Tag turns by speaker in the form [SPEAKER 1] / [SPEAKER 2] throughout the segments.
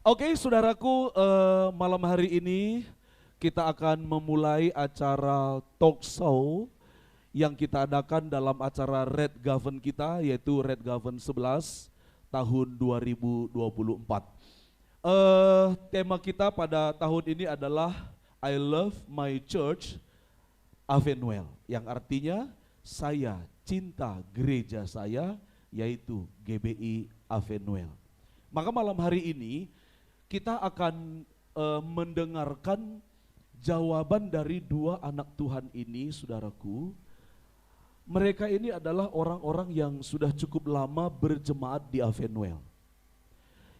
[SPEAKER 1] Oke, saudaraku, malam hari ini kita akan memulai acara talk show yang kita adakan dalam acara Red Govern kita, yaitu Red Govern 11 tahun 2024. Tema kita pada tahun ini adalah I Love My Church Avenuel, yang artinya saya cinta gereja saya, yaitu GBI Avenuel. Maka malam hari ini kita akan mendengarkan jawaban dari dua anak Tuhan ini, saudaraku. Mereka ini adalah orang-orang yang sudah cukup lama berjemaat di Avenuel.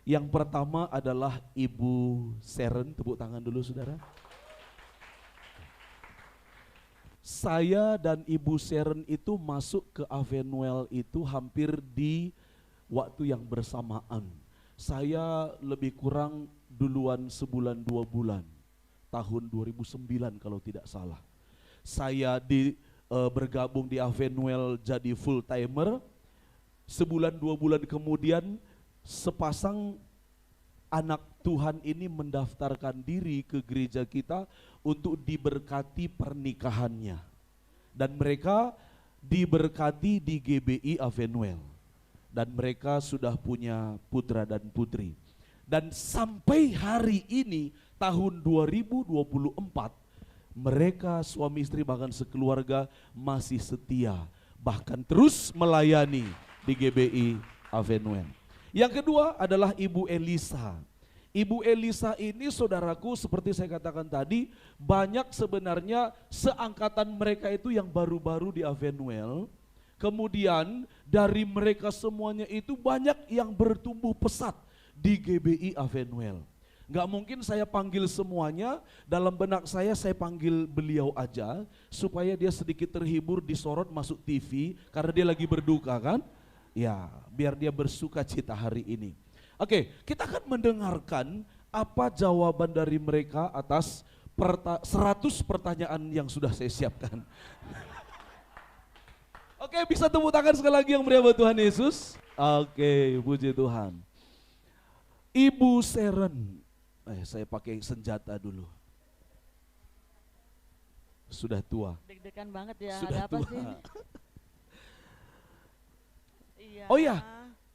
[SPEAKER 1] Yang pertama adalah Ibu Seren, tepuk tangan dulu saudara. Saya dan Ibu Seren itu masuk ke Avenuel itu hampir di waktu yang bersamaan. Saya lebih kurang duluan sebulan 2 bulan, tahun 2009 kalau tidak salah. Saya bergabung di Avenuel jadi full timer. Sebulan 2 bulan kemudian sepasang anak Tuhan ini mendaftarkan diri ke gereja kita untuk diberkati pernikahannya. Dan mereka diberkati di GBI Avenuel. Dan mereka sudah punya putra dan putri. Dan sampai hari ini tahun 2024 mereka suami istri bahkan sekeluarga masih setia, bahkan terus melayani di GBI Avenuel. Yang kedua adalah Ibu Elisa. Ibu Elisa ini saudaraku, seperti saya katakan tadi, banyak sebenarnya seangkatan mereka itu yang baru-baru di Avenuel. Kemudian dari mereka semuanya itu banyak yang bertumbuh pesat di GBI Avenuel. Gak mungkin saya panggil semuanya, dalam benak saya panggil beliau aja supaya dia sedikit terhibur, disorot masuk TV karena dia lagi berduka kan. Ya, biar dia bersuka cita hari ini. Oke, kita akan mendengarkan apa jawaban dari mereka atas 100 pertanyaan yang sudah saya siapkan. Oke, bisa tepuk tangan sekali lagi yang meriah buat Tuhan Yesus. Oke, puji Tuhan. Ibu Seren, saya pakai senjata dulu. Sudah tua.
[SPEAKER 2] Deg-degan banget ya,
[SPEAKER 1] Sudah
[SPEAKER 2] ada apa
[SPEAKER 1] tua.
[SPEAKER 2] sih? Iya.
[SPEAKER 1] Oh iya,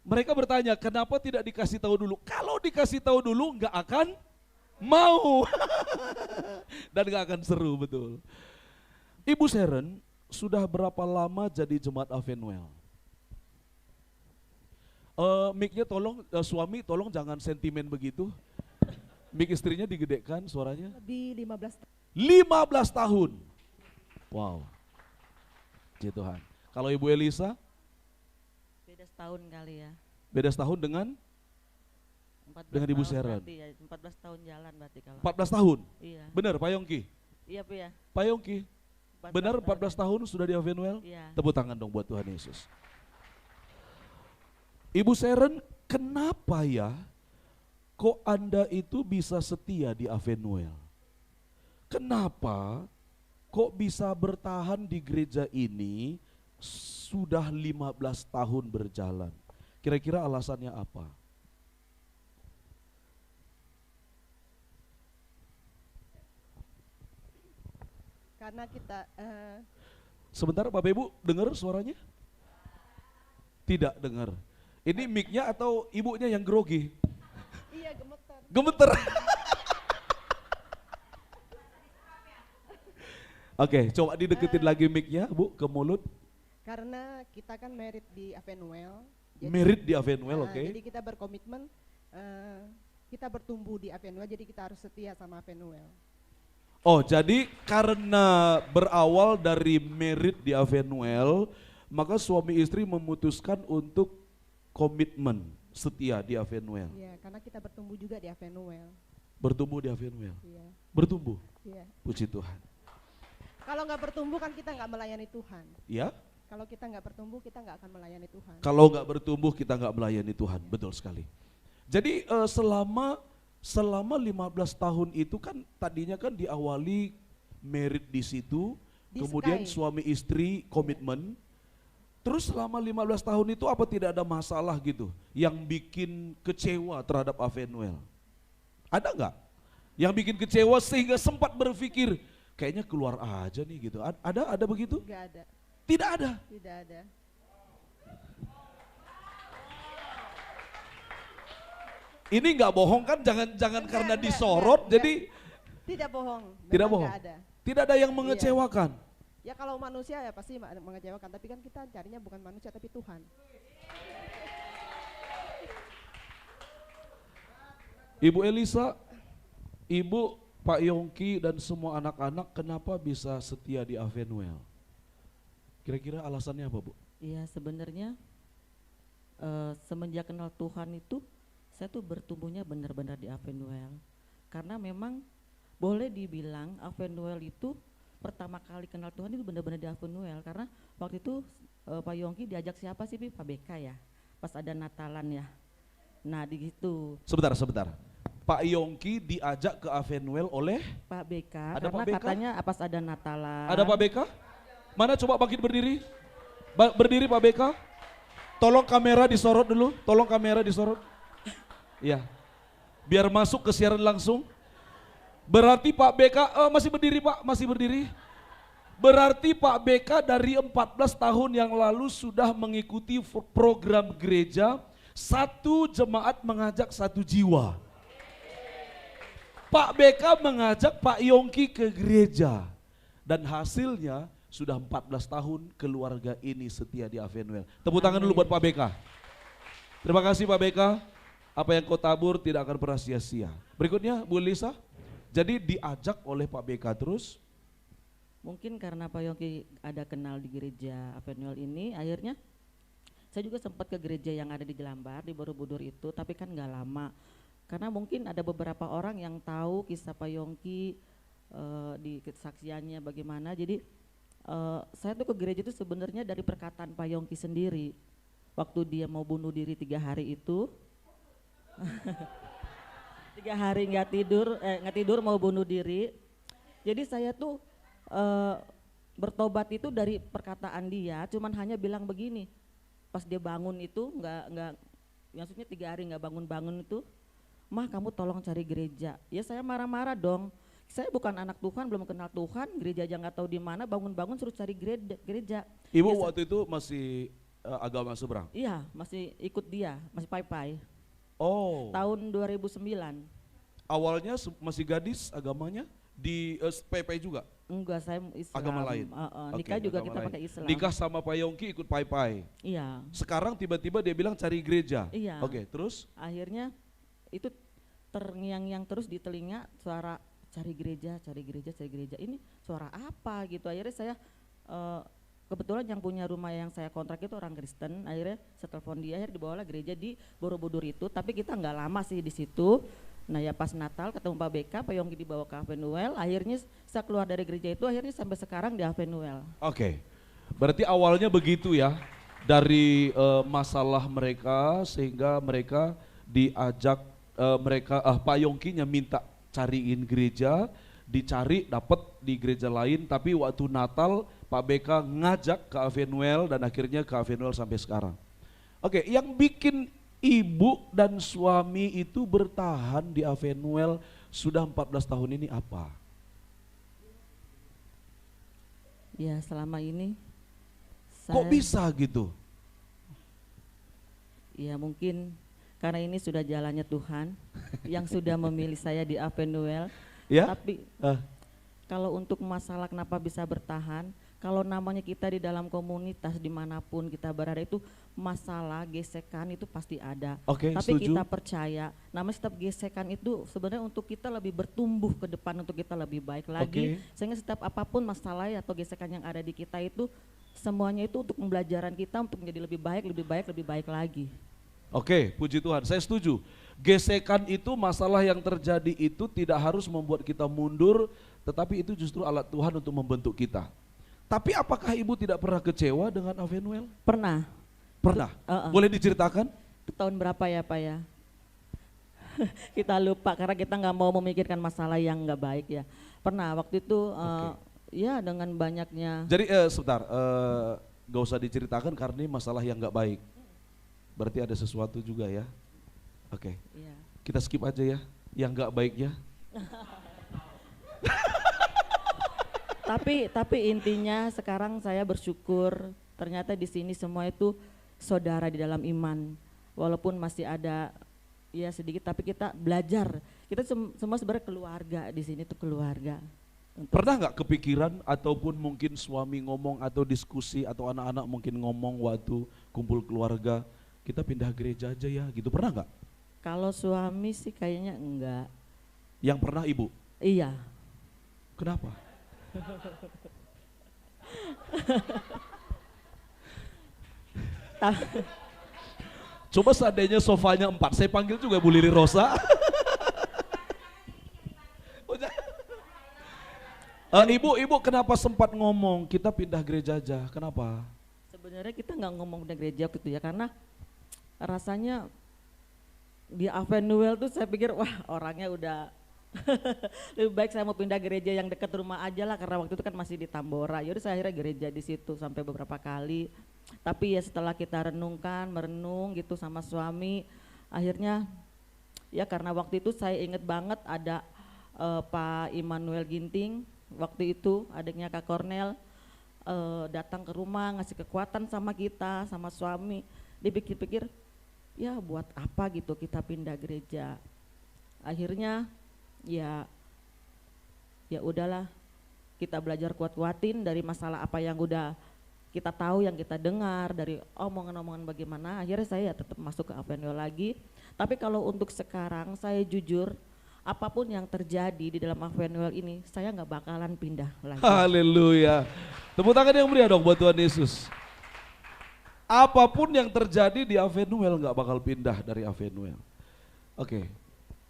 [SPEAKER 1] mereka bertanya kenapa tidak dikasih tahu dulu. Kalau dikasih tahu dulu nggak akan mau. Dan nggak akan seru, betul. Ibu Seren sudah berapa lama jadi jemaat Avenuel? Mic-nya tolong, suami tolong jangan sentimen begitu. Mic istrinya digedekan suaranya.
[SPEAKER 3] Lebih 15 tahun.
[SPEAKER 1] 15 tahun. Wow. Puji Tuhan. Kalau Ibu Elisa?
[SPEAKER 2] Beda setahun kali ya.
[SPEAKER 1] Beda setahun dengan
[SPEAKER 2] 14
[SPEAKER 1] Dengan Ibu
[SPEAKER 2] tahun
[SPEAKER 1] Seren.
[SPEAKER 2] berarti ya, 14 tahun jalan berarti kalau.
[SPEAKER 1] 14 tahun.
[SPEAKER 2] Iya.
[SPEAKER 1] Benar Pak Yongki?
[SPEAKER 2] Iya, Bu ya.
[SPEAKER 1] Pak Yongki,
[SPEAKER 2] 14
[SPEAKER 1] benar 14 tahun sudah di Avenuel?
[SPEAKER 2] Iya.
[SPEAKER 1] Tepuk tangan dong buat Tuhan Yesus. Ibu Seren, kenapa ya kok Anda itu bisa setia di Avenuel? Kenapa kok bisa bertahan di gereja ini sudah 15 tahun berjalan? Kira-kira alasannya apa?
[SPEAKER 3] Karena kita
[SPEAKER 1] Sebentar Bapak Ibu, dengar suaranya? Tidak dengar. Ini mic-nya atau ibunya yang grogi?
[SPEAKER 3] iya gemetar.
[SPEAKER 1] Gemeter. Oke, coba dideketin lagi mic-nya Bu ke mulut.
[SPEAKER 3] Karena kita kan merit di Avenuel.
[SPEAKER 1] Merit di Avenuel, oke.
[SPEAKER 3] Jadi kita berkomitmen kita bertumbuh di Avenuel, jadi kita harus setia sama Avenuel.
[SPEAKER 1] Oh, jadi karena berawal dari merit di Avenuel, maka suami istri memutuskan untuk komitmen setia di Avenuel.
[SPEAKER 3] Iya, karena kita bertumbuh juga di Avenuel.
[SPEAKER 1] Bertumbuh di Avenuel.
[SPEAKER 3] Iya,
[SPEAKER 1] Bertumbuh.
[SPEAKER 3] iya.
[SPEAKER 1] Puji Tuhan.
[SPEAKER 3] Kalau nggak bertumbuh kan kita nggak melayani Tuhan.
[SPEAKER 1] Ya,
[SPEAKER 3] Kalau kita nggak bertumbuh kita nggak akan melayani Tuhan.
[SPEAKER 1] kalau nggak bertumbuh kita nggak melayani Tuhan. Betul sekali. Jadi selama 15 tahun itu kan tadinya kan diawali merit di situ,
[SPEAKER 3] Di
[SPEAKER 1] kemudian
[SPEAKER 3] Sky.
[SPEAKER 1] suami istri komitmen. Terus selama 15 tahun itu apa tidak ada masalah gitu yang bikin kecewa terhadap Avenuel? Ada nggak? Yang bikin kecewa sehingga sempat berpikir, kayaknya keluar aja nih gitu. Ada begitu?
[SPEAKER 3] Nggak ada,
[SPEAKER 1] Tidak ada.
[SPEAKER 3] tidak ada.
[SPEAKER 1] Ini nggak bohong kan? Jangan karena
[SPEAKER 3] Enggak,
[SPEAKER 1] disorot,
[SPEAKER 3] enggak.
[SPEAKER 1] jadi
[SPEAKER 3] Tidak bohong.
[SPEAKER 1] tidak
[SPEAKER 3] memang
[SPEAKER 1] bohong.
[SPEAKER 3] nggak ada.
[SPEAKER 1] Tidak ada yang mengecewakan.
[SPEAKER 3] Ya kalau manusia ya pasti mengecewakan, tapi kan kita carinya bukan manusia tapi Tuhan.
[SPEAKER 1] Ibu Elisa, Ibu, Pak Yongki dan semua anak-anak kenapa bisa setia di Avenuel? Kira-kira alasannya apa, Bu?
[SPEAKER 2] Iya, sebenarnya semenjak kenal Tuhan itu saya tuh bertumbuhnya benar-benar di Avenuel. Karena memang boleh dibilang Avenuel itu pertama kali kenal Tuhan itu benar-benar di Avenuel, karena waktu itu Pak Yongki diajak siapa sih, Pak BK ya, pas ada Natalan ya. Nah di situ
[SPEAKER 1] Sebentar. Pak Yongki diajak ke Avenuel oleh
[SPEAKER 2] Pak BK,
[SPEAKER 1] Ada
[SPEAKER 2] karena
[SPEAKER 1] Pak BK?
[SPEAKER 2] katanya pas ada Natalan.
[SPEAKER 1] ada Pak BK? Mana coba bangkit berdiri? Berdiri Pak BK. Tolong kamera disorot dulu, tolong kamera disorot. Iya. Biar masuk ke siaran langsung. Berarti Pak BK masih berdiri Pak, masih berdiri. Berarti Pak BK dari 14 tahun yang lalu sudah mengikuti program gereja, satu jemaat mengajak satu jiwa. Pak BK mengajak Pak Yongki ke gereja. Dan hasilnya sudah 14 tahun keluarga ini setia di Avenuel. Tepuk tangan dulu buat Pak BK. Terima kasih Pak BK. Apa yang kau tabur tidak akan pernah sia-sia. Berikutnya Bu Lisa. Jadi diajak oleh Pak BK terus.
[SPEAKER 2] Mungkin karena Pak Yongki ada kenal di gereja Avenuel ini, akhirnya saya juga sempat ke gereja yang ada di Jelambar, di Borobudur itu, tapi kan nggak lama. Karena mungkin ada beberapa orang yang tahu kisah Pak Yongki di kesaksiannya bagaimana. Jadi saya tuh ke gereja itu sebenarnya dari perkataan Pak Yongki sendiri. Waktu dia mau bunuh diri 3 hari itu, 3 hari nggak tidur mau bunuh diri. Jadi saya tuh bertobat itu dari perkataan dia, cuman hanya bilang begini, pas dia bangun itu nggak maksudnya 3 hari nggak bangun itu, mah kamu tolong cari gereja. Ya saya marah-marah dong, saya bukan anak Tuhan, belum kenal Tuhan, gereja aja nggak tahu di mana, bangun-bangun suruh cari gereja.
[SPEAKER 1] Ibu
[SPEAKER 2] Ya,
[SPEAKER 1] waktu itu masih agama seberang?
[SPEAKER 2] iya masih ikut dia, masih pai-pai.
[SPEAKER 1] Oh.
[SPEAKER 2] Tahun 2009.
[SPEAKER 1] Awalnya masih gadis agamanya di PP juga?
[SPEAKER 2] Enggak, saya Islam.
[SPEAKER 1] Agama lain?
[SPEAKER 2] Nikah
[SPEAKER 1] Oke,
[SPEAKER 2] juga
[SPEAKER 1] agama
[SPEAKER 2] kita
[SPEAKER 1] lain.
[SPEAKER 2] pakai Islam.
[SPEAKER 1] Nikah sama Pak Yongki ikut pai-pai.
[SPEAKER 2] Iya.
[SPEAKER 1] Sekarang tiba-tiba dia bilang cari gereja.
[SPEAKER 2] Iya.
[SPEAKER 1] Oke, terus?
[SPEAKER 2] Akhirnya itu terngiang-ngiang terus di telinga suara cari gereja. Ini suara apa gitu. Akhirnya saya kebetulan yang punya rumah yang saya kontrak itu orang Kristen. Akhirnya saya telepon dia, akhirnya dibawalah gereja di Borobudur itu. Tapi kita nggak lama sih di situ. Nah ya pas Natal ketemu Pak BK, Pak Yongki dibawa ke Avenuel. Akhirnya saya keluar dari gereja itu, akhirnya sampai sekarang di Avenuel.
[SPEAKER 1] Oke. Berarti awalnya begitu ya. Dari masalah mereka sehingga mereka diajak Pak Yongkinya minta cariin gereja, dicari dapat di gereja lain, tapi waktu Natal Pak BK ngajak ke Avenuel dan akhirnya ke Avenuel sampai sekarang. Oke, yang bikin ibu dan suami itu bertahan di Avenuel sudah 14 tahun ini apa?
[SPEAKER 2] Ya selama ini
[SPEAKER 1] Kok bisa gitu?
[SPEAKER 2] Ya mungkin karena ini sudah jalannya Tuhan yang sudah memilih saya di Avenuel.
[SPEAKER 1] Ya?
[SPEAKER 2] Tapi kalau untuk masalah kenapa bisa bertahan, kalau namanya kita di dalam komunitas dimanapun kita berada itu masalah gesekan itu pasti ada.
[SPEAKER 1] Oke,
[SPEAKER 2] Tapi
[SPEAKER 1] setuju.
[SPEAKER 2] kita percaya, namanya setiap gesekan itu sebenarnya untuk kita lebih bertumbuh ke depan, untuk kita lebih baik lagi. Sehingga setiap apapun masalah atau gesekan yang ada di kita itu semuanya itu untuk pembelajaran kita untuk menjadi lebih baik lagi.
[SPEAKER 1] Oke, puji Tuhan, saya setuju. Gesekan itu, masalah yang terjadi itu tidak harus membuat kita mundur, tetapi itu justru alat Tuhan untuk membentuk kita. Tapi apakah ibu tidak pernah kecewa dengan Avenuel?
[SPEAKER 2] Pernah.
[SPEAKER 1] Pernah? Boleh diceritakan?
[SPEAKER 2] Tahun berapa ya Pak ya? Kita lupa karena kita nggak mau memikirkan masalah yang nggak baik ya. Pernah waktu itu ya dengan banyaknya.
[SPEAKER 1] Jadi sebentar, gak usah diceritakan karena ini masalah yang nggak baik. Berarti ada sesuatu juga ya. Oke,
[SPEAKER 2] Iya.
[SPEAKER 1] kita skip aja ya. Yang nggak baiknya?
[SPEAKER 2] Tapi intinya sekarang saya bersyukur ternyata di sini semua itu saudara di dalam iman. Walaupun masih ada ya sedikit, tapi kita belajar. Kita semua sebenarnya keluarga di sini tuh keluarga.
[SPEAKER 1] Pernah nggak kepikiran ataupun mungkin suami ngomong atau diskusi atau anak-anak mungkin ngomong waktu kumpul keluarga, kita pindah gereja aja ya gitu, pernah nggak?
[SPEAKER 2] Kalau suami sih kayaknya enggak.
[SPEAKER 1] Yang pernah ibu?
[SPEAKER 2] Iya.
[SPEAKER 1] Kenapa? Coba seandainya sofanya 4, saya panggil juga Bu Lili Rosa. Ibu kenapa sempat ngomong kita pindah gereja aja? Kenapa?
[SPEAKER 2] Sebenarnya kita nggak ngomong pindah gereja gitu ya, karena rasanya di Avenuel tuh saya pikir wah orangnya udah lebih baik saya mau pindah gereja yang dekat rumah aja lah, karena waktu itu kan masih di Tambora. Yaudah saya akhirnya gereja di situ sampai beberapa kali. Tapi ya setelah kita merenung gitu sama suami, akhirnya ya karena waktu itu saya inget banget ada Pak Immanuel Ginting, waktu itu adiknya Kak Cornel datang ke rumah ngasih kekuatan sama kita, sama suami. Dipikir-pikir ya buat apa gitu kita pindah gereja. Akhirnya ya udahlah, kita belajar kuat-kuatin dari masalah apa yang udah kita tahu, yang kita dengar dari omongan-omongan bagaimana. Akhirnya saya ya tetap masuk ke Avenuel lagi. Tapi kalau untuk sekarang saya jujur, apapun yang terjadi di dalam Avenuel ini, saya nggak bakalan pindah lagi.
[SPEAKER 1] Haleluya. Tepuk tangan yang meriah dong buat Tuhan Yesus. Apapun yang terjadi di Avenuel nggak bakal pindah dari Avenuel. Oke,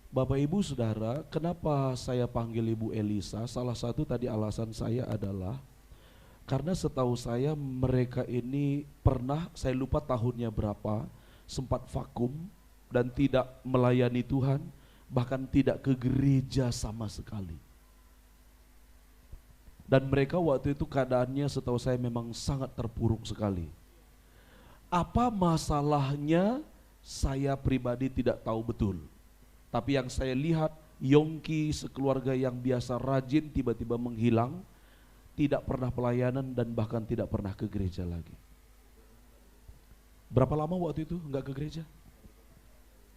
[SPEAKER 1] Bapak Ibu Saudara, kenapa saya panggil Ibu Elisa? Salah satu tadi alasan saya adalah karena setahu saya mereka ini pernah, saya lupa tahunnya berapa, sempat vakum dan tidak melayani Tuhan, bahkan tidak ke gereja sama sekali. Dan mereka waktu itu keadaannya setahu saya memang sangat terpuruk sekali. Apa masalahnya saya pribadi tidak tahu betul. Tapi yang saya lihat, Yongki sekeluarga yang biasa rajin tiba-tiba menghilang, tidak pernah pelayanan dan bahkan tidak pernah ke gereja lagi. Berapa lama waktu itu enggak ke gereja?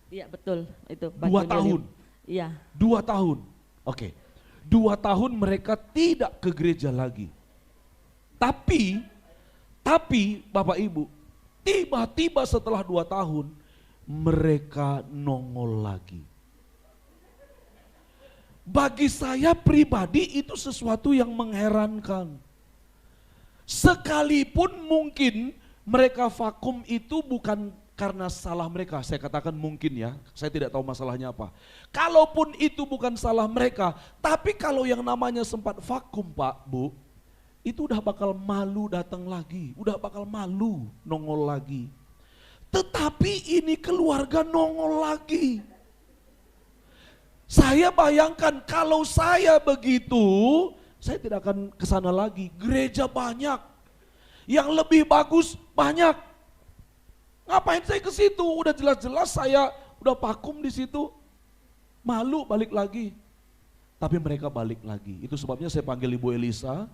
[SPEAKER 2] Iya betul, itu
[SPEAKER 1] 2 tahun.
[SPEAKER 2] Iya.
[SPEAKER 1] 2 tahun. Oke. 2 tahun mereka tidak ke gereja lagi. Tapi Bapak Ibu, tiba-tiba setelah 2 tahun mereka nongol lagi. Bagi saya pribadi itu sesuatu yang mengherankan. Sekalipun mungkin mereka vakum itu bukan karena salah mereka, saya katakan mungkin ya, saya tidak tahu masalahnya apa. Kalaupun itu bukan salah mereka, tapi kalau yang namanya sempat vakum Pak, Bu, itu udah bakal malu datang lagi, udah bakal malu nongol lagi. Tetapi ini keluarga nongol lagi. Saya bayangkan kalau saya begitu, saya tidak akan ke sana lagi. Gereja banyak, yang lebih bagus banyak. Ngapain saya ke situ? Udah jelas-jelas saya udah vakum di situ. Malu balik lagi. Tapi mereka balik lagi. Itu sebabnya saya panggil Ibu Elisa.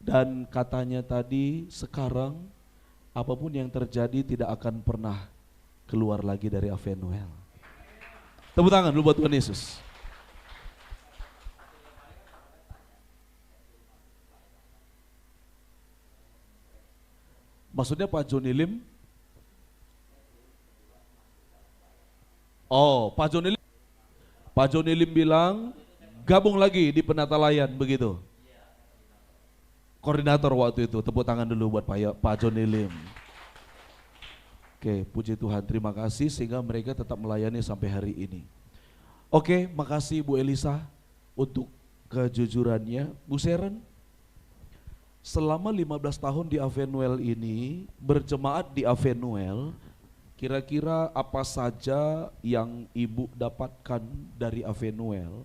[SPEAKER 1] Dan katanya tadi sekarang apapun yang terjadi tidak akan pernah keluar lagi dari Avenuel. Tepuk tangan dulu buat Tuhan Yesus. Maksudnya Pak Joni Lim? Oh, Pak Joni Lim bilang gabung lagi di Penatalayan begitu. Koordinator waktu itu, tepuk tangan dulu buat Pak Joni Lim. Oke, puji Tuhan, terima kasih sehingga mereka tetap melayani sampai hari ini. Oke, makasih Bu Elisa untuk kejujurannya. Bu Seren, selama 15 tahun di Avenuel ini, berjemaat di Avenuel, kira-kira apa saja yang Ibu dapatkan dari Avenuel,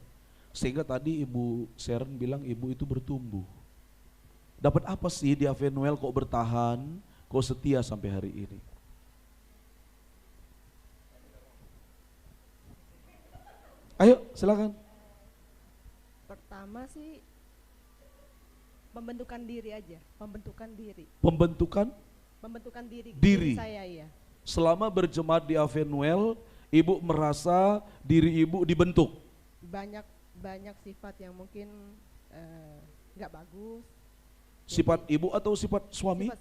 [SPEAKER 1] sehingga tadi Ibu Seren bilang Ibu itu bertumbuh. Dapat apa sih di Avenuel kok bertahan, kok setia sampai hari ini? Ayo silakan.
[SPEAKER 3] Pertama sih pembentukan diri aja, pembentukan diri,
[SPEAKER 1] Pembentukan
[SPEAKER 3] diri
[SPEAKER 1] Diri.
[SPEAKER 3] saya ya.
[SPEAKER 1] selama berjemaat di Avenuel, ibu merasa diri ibu dibentuk.
[SPEAKER 3] Banyak banyak sifat yang mungkin nggak bagus.
[SPEAKER 1] Sifat ibu atau sifat suami?
[SPEAKER 3] Sifat,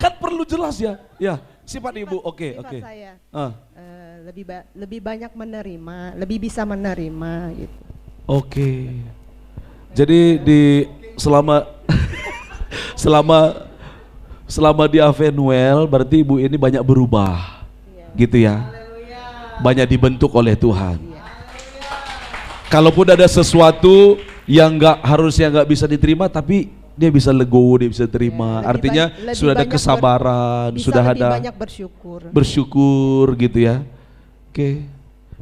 [SPEAKER 1] Kan perlu jelas ya. Ya, sifat ibu. Oke,
[SPEAKER 3] sifat
[SPEAKER 1] oke.
[SPEAKER 3] saya
[SPEAKER 1] Ah,
[SPEAKER 3] lebih banyak menerima, lebih bisa menerima gitu.
[SPEAKER 1] oke. Jadi selama selama selama di Avenuel berarti ibu ini banyak berubah.
[SPEAKER 3] Iya.
[SPEAKER 1] Gitu ya. Banyak dibentuk oleh Tuhan.
[SPEAKER 3] Iya.
[SPEAKER 1] Kalaupun ada sesuatu yang harusnya nggak bisa diterima, tapi dia bisa legowo, dia bisa terima.
[SPEAKER 3] Ya,
[SPEAKER 1] Artinya
[SPEAKER 3] lebih
[SPEAKER 1] sudah ada
[SPEAKER 3] banyak
[SPEAKER 1] kesabaran,
[SPEAKER 3] bisa
[SPEAKER 1] sudah
[SPEAKER 3] lebih
[SPEAKER 1] ada
[SPEAKER 3] banyak
[SPEAKER 1] bersyukur gitu ya. Oke.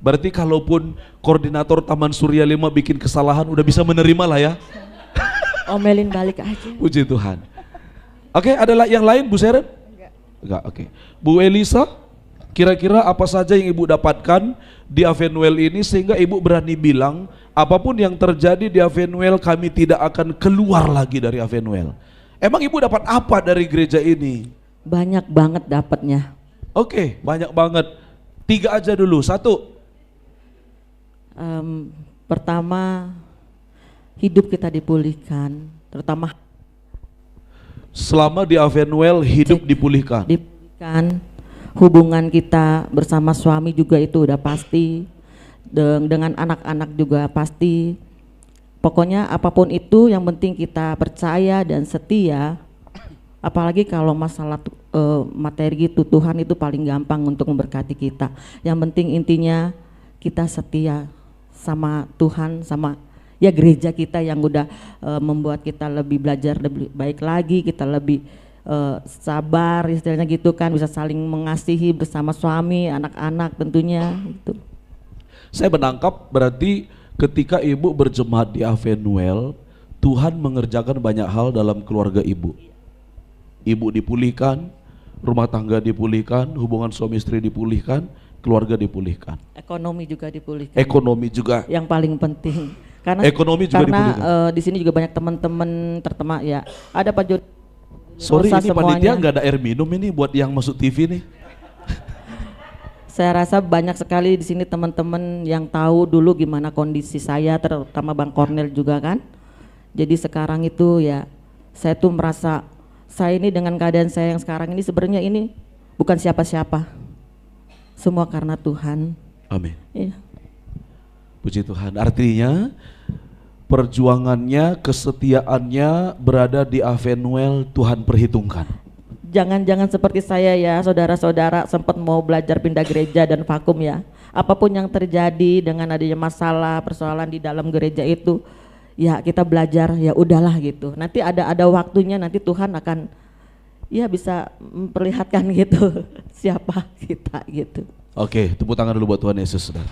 [SPEAKER 1] Berarti kalaupun koordinator Taman Surya 5 bikin kesalahan udah bisa menerima lah ya.
[SPEAKER 2] Omelin balik aja.
[SPEAKER 1] Puji Tuhan. Oke, ada yang lain Bu Seren? Enggak, oke. Bu Elisa, kira-kira apa saja yang ibu dapatkan di Avenuel ini sehingga ibu berani bilang apapun yang terjadi di Avenuel kami tidak akan keluar lagi dari Avenuel. Emang ibu dapat apa dari gereja ini?
[SPEAKER 2] Banyak banget dapatnya.
[SPEAKER 1] Oke, banyak banget. 3 aja dulu. 1.
[SPEAKER 2] Pertama, hidup kita dipulihkan, terutama
[SPEAKER 1] Selama di Avenuel hidup dipulihkan.
[SPEAKER 2] hubungan kita bersama suami juga itu udah pasti, dengan anak-anak juga pasti. Pokoknya apapun itu yang penting kita percaya dan setia. Apalagi kalau masalah materi gitu, Tuhan itu paling gampang untuk memberkati kita. Yang penting intinya kita setia sama Tuhan, sama ya gereja kita yang udah membuat kita lebih belajar lebih baik lagi, kita lebih sabar istilahnya gitu kan, bisa saling mengasihi bersama suami, anak-anak tentunya gitu.
[SPEAKER 1] Saya menangkap berarti ketika ibu berjemaat di Avenuel, Tuhan mengerjakan banyak hal dalam keluarga ibu. Ibu dipulihkan, rumah tangga dipulihkan, hubungan suami istri dipulihkan, keluarga dipulihkan.
[SPEAKER 2] Ekonomi juga dipulihkan.
[SPEAKER 1] Ekonomi juga.
[SPEAKER 2] Yang paling penting. Karena
[SPEAKER 1] Ekonomi juga dipulihkan.
[SPEAKER 2] di sini juga banyak teman-teman terutama ya. Ada Pak Jody.
[SPEAKER 1] Sorry
[SPEAKER 2] Rosa
[SPEAKER 1] ini
[SPEAKER 2] semuanya.
[SPEAKER 1] panitia nggak ada air minum ini buat yang masuk TV nih.
[SPEAKER 2] Saya rasa banyak sekali di sini teman-teman yang tahu dulu gimana kondisi saya, terutama Bang Cornel juga kan. Jadi sekarang itu ya saya tuh merasa saya ini dengan keadaan saya yang sekarang ini sebenarnya ini bukan siapa-siapa. Semua karena Tuhan.
[SPEAKER 1] Amin.
[SPEAKER 2] Iya.
[SPEAKER 1] Puji Tuhan. Artinya perjuangannya, kesetiaannya berada di Avenuel Tuhan perhitungkan.
[SPEAKER 2] Jangan-jangan seperti saya ya, saudara-saudara sempat mau belajar pindah gereja dan vakum ya. Apapun yang terjadi dengan adanya masalah, persoalan di dalam gereja itu, ya kita belajar ya udahlah gitu. Nanti ada waktunya, nanti Tuhan akan ya bisa memperlihatkan gitu siapa kita gitu.
[SPEAKER 1] Oke, tepuk tangan dulu buat Tuhan Yesus, saudara.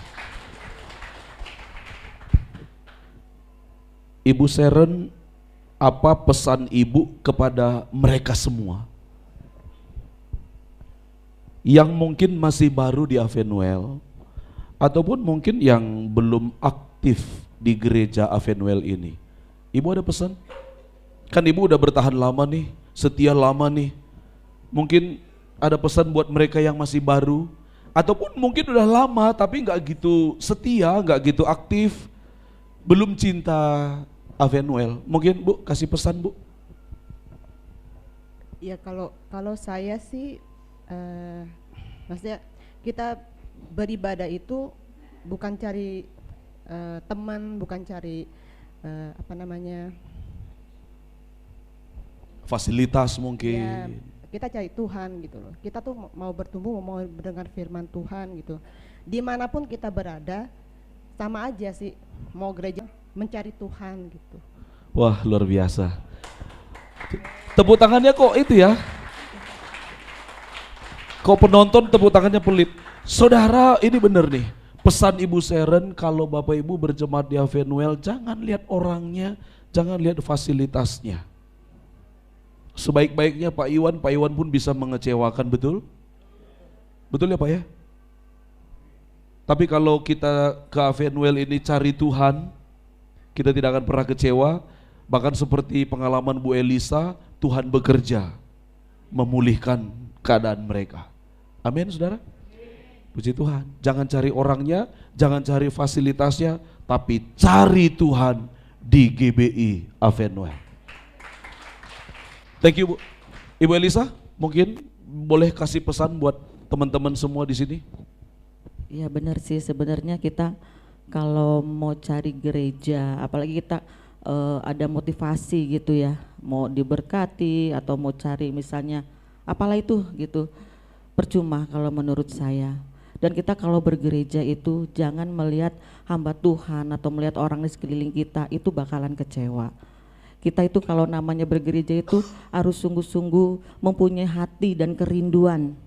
[SPEAKER 1] Ibu Seren, apa pesan ibu kepada mereka semua yang mungkin masih baru di Avenuel ataupun mungkin yang belum aktif di gereja Avenuel ini? Ibu ada pesan? Kan ibu udah bertahan lama nih, setia lama nih. Mungkin ada pesan buat mereka yang masih baru ataupun mungkin udah lama tapi nggak gitu setia, nggak gitu aktif, belum cinta Avenuel. Mungkin Bu kasih pesan Bu.
[SPEAKER 3] Ya kalau saya sih maksudnya kita beribadah itu bukan cari teman, bukan cari
[SPEAKER 1] Fasilitas mungkin.
[SPEAKER 3] ya, kita cari Tuhan gitu loh. Kita tuh mau bertumbuh, mau mendengar firman Tuhan gitu. Dimanapun kita berada sama aja sih, mau gereja mencari Tuhan gitu.
[SPEAKER 1] Wah luar biasa. Tepuk tangannya kok itu ya. Kok penonton tepuk tangannya pelit. Saudara ini bener nih. Pesan Ibu Seren kalau Bapak Ibu berjemaat di Avenuel jangan lihat orangnya, jangan lihat fasilitasnya. Sebaik-baiknya Pak Iwan pun bisa mengecewakan, betul? Betul ya Pak ya? Tapi kalau kita ke Avenuel ini cari Tuhan, kita tidak akan pernah kecewa. Bahkan seperti pengalaman Bu Elisa, Tuhan bekerja memulihkan keadaan mereka. Amin, saudara. Puji Tuhan. Jangan cari orangnya, jangan cari fasilitasnya, tapi cari Tuhan di GBI Avenuel. Thank you, Bu. Ibu Elisa, mungkin boleh kasih pesan buat teman-teman semua di sini?
[SPEAKER 2] Iya benar sih, sebenarnya kita kalau mau cari gereja, apalagi kita ada motivasi gitu ya, mau diberkati atau mau cari misalnya apalah itu gitu, percuma kalau menurut saya. Dan kita kalau bergereja itu jangan melihat hamba Tuhan atau melihat orang di sekeliling kita, itu bakalan kecewa. Kita itu kalau namanya bergereja itu harus sungguh-sungguh mempunyai hati dan kerinduan.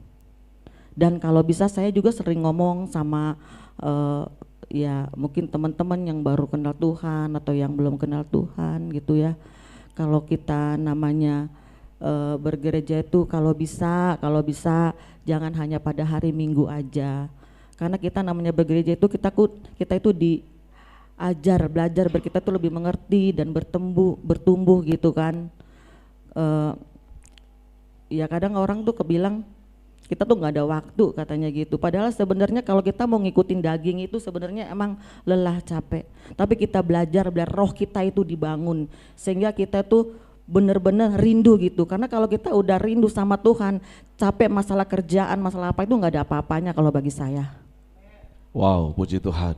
[SPEAKER 2] Dan kalau bisa saya juga sering ngomong sama ya mungkin teman-teman yang baru kenal Tuhan atau yang belum kenal Tuhan gitu ya. Kalau kita namanya bergereja itu kalau bisa jangan hanya pada hari Minggu aja. Karena kita namanya bergereja itu kita itu belajar kita tuh lebih mengerti dan bertumbuh gitu kan. Ya kadang orang tuh kebilang kita tuh nggak ada waktu katanya gitu. Padahal sebenarnya kalau kita mau ngikutin daging itu sebenarnya emang lelah capek. Tapi kita belajar roh kita itu dibangun sehingga kita tuh benar-benar rindu gitu. Karena kalau kita udah rindu sama Tuhan, capek masalah kerjaan, masalah apa itu nggak ada apa-apanya kalau bagi saya.
[SPEAKER 1] Wow, puji Tuhan.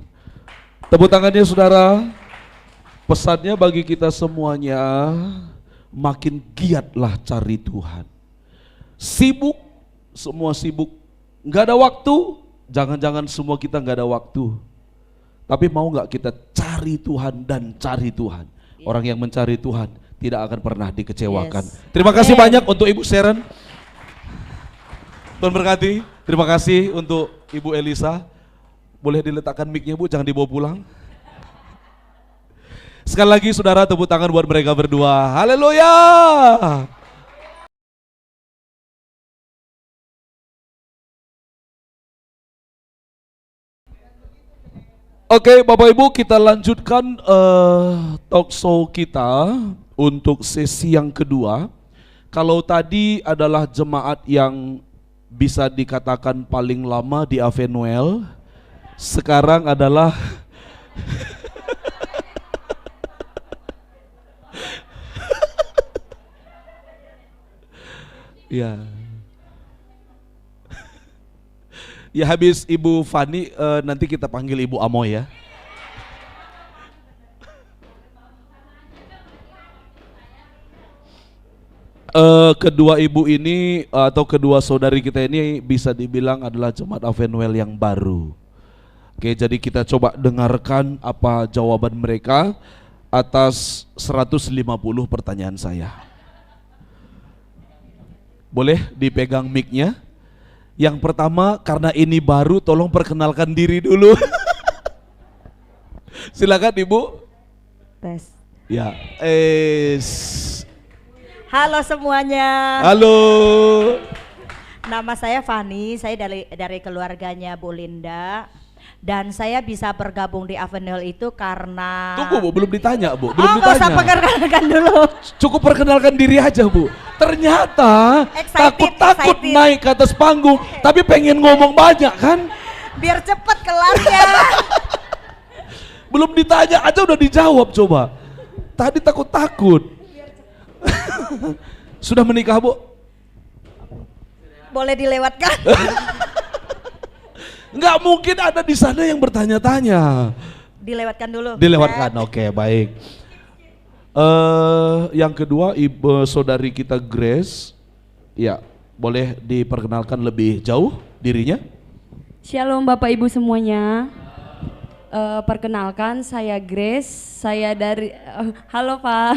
[SPEAKER 1] Tepuk tangannya saudara. Pesannya bagi kita semuanya, makin giatlah cari Tuhan. Sibuk, semua sibuk, nggak ada waktu. Jangan-jangan semua kita nggak ada waktu. Tapi mau nggak kita cari Tuhan dan cari Tuhan. Orang yang mencari Tuhan tidak akan pernah dikecewakan.
[SPEAKER 2] Yes.
[SPEAKER 1] Terima kasih banyak untuk Ibu Sharon. Tuhan berkati. Terima kasih untuk Ibu Elisa. Boleh diletakkan mic-nya Bu, jangan dibawa pulang. Sekali lagi saudara, tepuk tangan buat mereka berdua. Haleluya. Oke Bapak Ibu, kita lanjutkan talk show kita untuk sesi yang kedua. Kalau tadi adalah jemaat yang bisa dikatakan paling lama di Avenuel, sekarang adalah ya. Ya habis Ibu Fani nanti kita panggil Ibu Amoy ya. Kedua ibu ini atau kedua saudari kita ini bisa dibilang adalah jemaat Avenuel yang baru. Oke, jadi kita coba dengarkan apa jawaban mereka atas 150 pertanyaan saya. Boleh dipegang mic-nya? Yang pertama, karena ini baru, tolong perkenalkan diri dulu. Silakan Ibu.
[SPEAKER 4] Tes.
[SPEAKER 1] Ya.
[SPEAKER 4] Halo semuanya.
[SPEAKER 1] Halo.
[SPEAKER 4] Nama saya Fani, saya dari keluarganya Bu Linda. Dan saya bisa bergabung di Avenuel itu karena...
[SPEAKER 1] Tunggu Bu, belum ditanya Bu, belum
[SPEAKER 4] nggak usah
[SPEAKER 1] ditanya.
[SPEAKER 4] perkenalkan dulu.
[SPEAKER 1] Cukup perkenalkan diri aja Bu. Ternyata takut-takut naik ke atas panggung, tapi pengen ngomong banyak kan?
[SPEAKER 4] Biar cepet kelarnya.
[SPEAKER 1] Belum ditanya aja udah dijawab coba. Tadi takut-takut. Sudah menikah Bu?
[SPEAKER 4] Boleh dilewatkan.
[SPEAKER 1] Nggak mungkin ada di sana yang bertanya-tanya.
[SPEAKER 4] Dilewatkan dulu.
[SPEAKER 1] Dilewatkan, oke, baik. Yang kedua, ibu saudari kita Grace, ya boleh diperkenalkan lebih jauh dirinya.
[SPEAKER 5] Shalom Bapak Ibu semuanya. Perkenalkan saya Grace, saya dari halo Pak.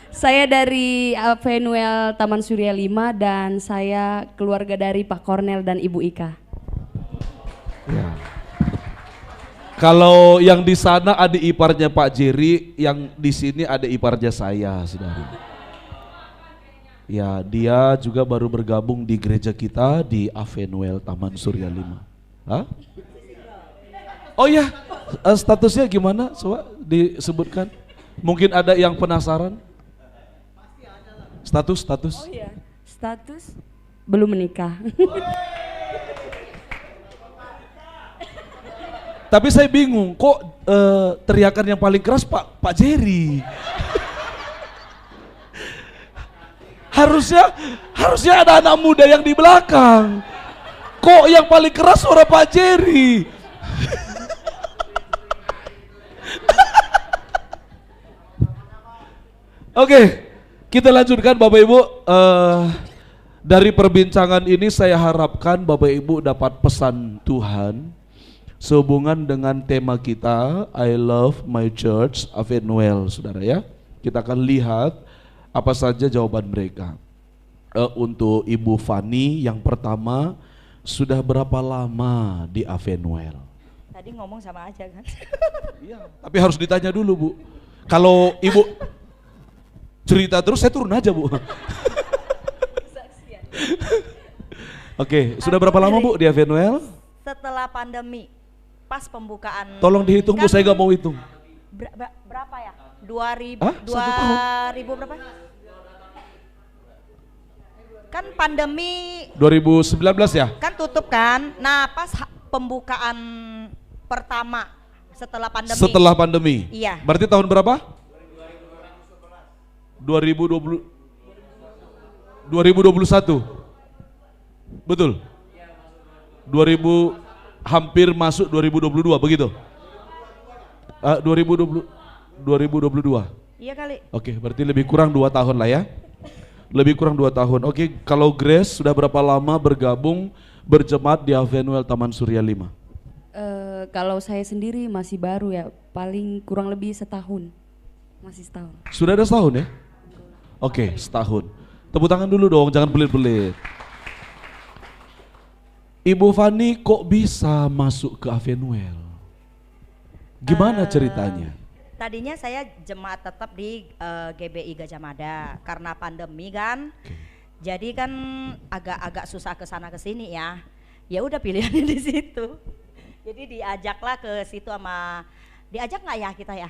[SPEAKER 5] Saya dari Avenuel Taman Surya 5 dan saya keluarga dari Pak Kornel dan Ibu Ika.
[SPEAKER 1] Ya. Kalau yang di sana ada iparnya Pak Jerry, yang di sini ada iparnya saya, saudari. Ya, dia juga baru bergabung di gereja kita di Avenuel Taman Surya 5. Hah? Oh ya, statusnya gimana? Coba disebutkan. Mungkin ada yang penasaran. Status.
[SPEAKER 5] Oh iya, status belum menikah.
[SPEAKER 1] Tapi saya bingung, kok teriakan yang paling keras Pak Jerry. Harusnya ada anak muda yang di belakang. Kok yang paling keras suara Pak Jerry? Oke, kita lanjutkan Bapak Ibu. Dari perbincangan ini saya harapkan Bapak Ibu dapat pesan Tuhan sehubungan dengan tema kita, I love my church, Avenuel, saudara ya. Kita akan lihat apa saja jawaban mereka. Untuk Ibu Fani yang pertama, sudah berapa lama di Avenuel?
[SPEAKER 4] Tadi ngomong sama aja kan.
[SPEAKER 1] Iya, tapi harus ditanya dulu Bu. Kalau Ibu cerita terus saya turun aja Bu. Oke, sudah berapa lama Bu di Avenuel?
[SPEAKER 4] Setelah pandemi, pas pembukaan.
[SPEAKER 1] Tolong dihitung Bu,
[SPEAKER 4] kan,
[SPEAKER 1] saya gak mau hitung.
[SPEAKER 4] berapa ya? 2000
[SPEAKER 1] Hah? 1 tahun?
[SPEAKER 4] 2000 berapa? Kan pandemi
[SPEAKER 1] 2019 ya?
[SPEAKER 4] kan tutup kan. Nah, pas pembukaan pertama setelah pandemi.
[SPEAKER 1] Setelah pandemi?
[SPEAKER 4] Iya.
[SPEAKER 1] Berarti tahun berapa? 2021. Betul? 2000 hampir masuk 2022 begitu? 2022.
[SPEAKER 4] Iya kali.
[SPEAKER 1] Oke, berarti lebih kurang 2 tahun lah ya. Lebih kurang 2 tahun. Oke, kalau Grace sudah berapa lama bergabung berjemaat di Avenuel Taman Surya 5?
[SPEAKER 5] Kalau saya sendiri masih baru ya, paling kurang lebih setahun. Masih setahun.
[SPEAKER 1] Sudah ada setahun ya? Oke, setahun. Tepuk tangan dulu dong, jangan pelit-pelit. Ibu Fani kok bisa masuk ke Avenuel? Gimana ceritanya?
[SPEAKER 4] Tadinya saya jemaat tetap di GBI Gajah Mada karena pandemi kan.
[SPEAKER 1] Oke.
[SPEAKER 4] Jadi kan agak susah ke sana ke sini ya. Ya udah pilihannya di situ. Jadi diajaklah ke situ diajak nggak ya kita ya?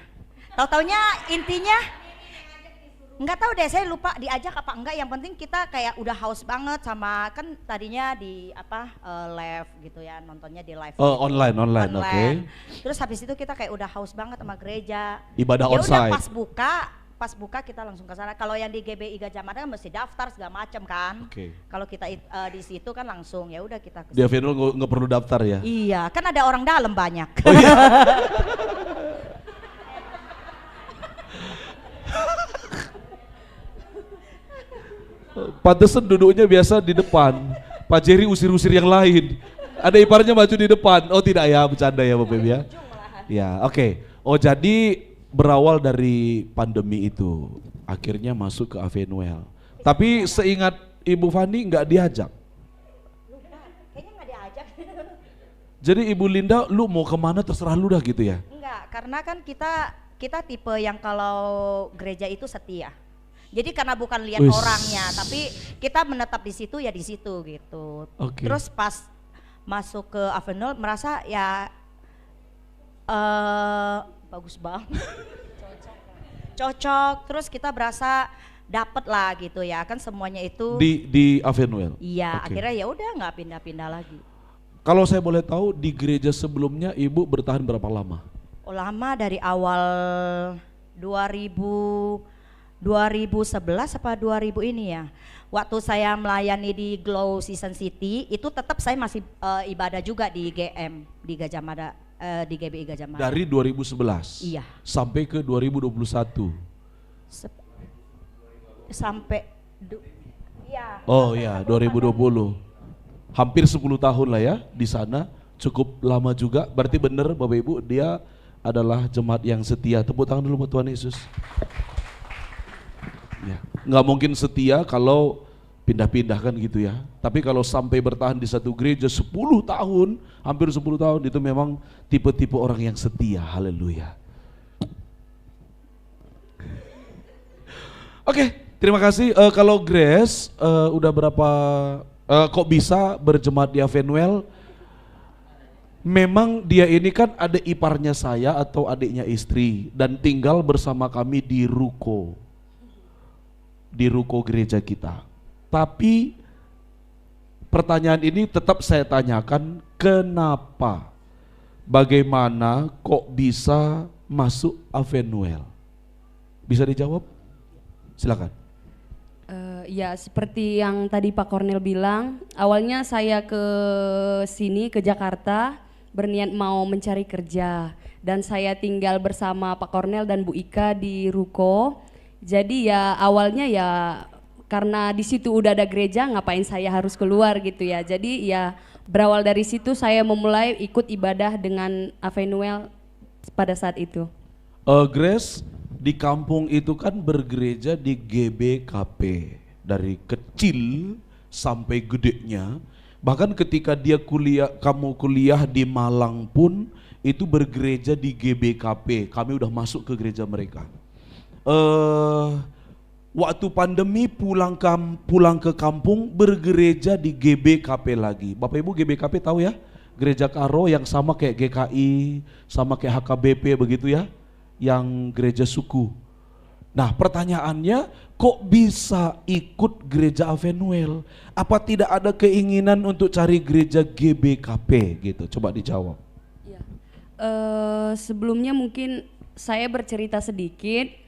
[SPEAKER 4] Tahu-taunya intinya nggak tahu deh, saya lupa diajak apa enggak. Yang penting kita kayak udah haus banget sama, kan tadinya di live gitu ya, nontonnya di live.
[SPEAKER 1] Online, oke.
[SPEAKER 4] Terus habis itu kita kayak udah haus banget sama gereja.
[SPEAKER 1] Ibadah
[SPEAKER 4] Ya udah
[SPEAKER 1] onsite.
[SPEAKER 4] pas buka kita langsung ke sana. Kalau yang di GBI Gajah Mada kan mesti daftar segala macam kan.
[SPEAKER 1] Oke.
[SPEAKER 4] Kalau kita di situ kan langsung ya udah kita ke
[SPEAKER 1] Di Avenuel nggak perlu daftar ya?
[SPEAKER 4] Iya, kan ada orang dalam banyak.
[SPEAKER 1] Oh iya. Pantesan duduknya biasa di depan. Pak Jerry usir-usir yang lain. Ada iparnya maju di depan. Oh tidak ya, bercanda ya Bapak Ibu ya. Ya, oke. Oh jadi berawal dari pandemi itu, akhirnya masuk ke Avenuel. Tapi seingat Ibu Fani nggak diajak.
[SPEAKER 4] Kayaknya nggak diajak.
[SPEAKER 1] Jadi Ibu Linda, lu mau kemana terserah lu dah gitu ya?
[SPEAKER 4] Enggak, karena kan kita tipe yang kalau gereja itu setia. Jadi karena bukan lihat
[SPEAKER 1] Wis.
[SPEAKER 4] orangnya, tapi kita menetap di situ ya di situ gitu.
[SPEAKER 1] Oke.
[SPEAKER 4] Terus pas masuk ke Avenuel merasa ya bagus banget. Cocok. Terus kita berasa dapet lah gitu ya, kan semuanya itu.
[SPEAKER 1] Di Avenuel?
[SPEAKER 4] Iya,
[SPEAKER 1] Oke.
[SPEAKER 4] akhirnya ya udah nggak pindah-pindah lagi.
[SPEAKER 1] Kalau saya boleh tahu di gereja sebelumnya Ibu bertahan berapa lama?
[SPEAKER 4] Oh, lama dari awal 2011 apa 2000 ini ya. Waktu saya melayani di Glow Season City itu tetap saya masih ibadah juga di GM di Gajah Mada, di GBI Gajah Mada.
[SPEAKER 1] Dari 2011
[SPEAKER 4] Iya.
[SPEAKER 1] sampai ke 2021.
[SPEAKER 4] Sampai iya.
[SPEAKER 1] Oh ya, 2020. Hampir 10 tahun lah ya di sana, cukup lama juga. Berarti benar Bapak Ibu, dia adalah jemaat yang setia. Tepuk tangan dulu buat Tuhan Yesus. Ya, nggak mungkin setia kalau pindah-pindah kan gitu ya. Tapi kalau sampai bertahan di satu gereja 10 tahun, hampir 10 tahun, itu memang tipe-tipe orang yang setia. Haleluya. Oke, terima kasih. Kalau Grace udah berapa, kok bisa berjemaat di Avenuel? memang dia ini kan ada iparnya saya atau adiknya istri dan tinggal bersama kami di ruko gereja kita. Tapi pertanyaan ini tetap saya tanyakan, kenapa? Bagaimana kok bisa masuk Avenuel? Bisa dijawab? Silakan.
[SPEAKER 5] Ya seperti yang tadi Pak Kornel bilang, awalnya saya ke sini ke Jakarta berniat mau mencari kerja dan saya tinggal bersama Pak Kornel dan Bu Ika di ruko. Jadi ya awalnya ya karena di situ udah ada gereja, ngapain saya harus keluar gitu ya. Jadi ya berawal dari situ saya memulai ikut ibadah dengan Avenuel pada saat itu.
[SPEAKER 1] Grace, di kampung itu kan bergereja di GBKP dari kecil sampai gedenya. Bahkan ketika kamu kuliah di Malang pun itu bergereja di GBKP. Kami udah masuk ke gereja mereka. Waktu pandemi pulang ke kampung bergereja di GBKP lagi. Bapak Ibu GBKP tahu ya? Gereja Karo yang sama kayak GKI, sama kayak HKBP begitu ya? Yang gereja suku. Nah pertanyaannya, kok bisa ikut gereja Avenuel? Apa tidak ada keinginan untuk cari gereja GBKP gitu? Coba dijawab.
[SPEAKER 5] Ya. Sebelumnya mungkin saya bercerita sedikit.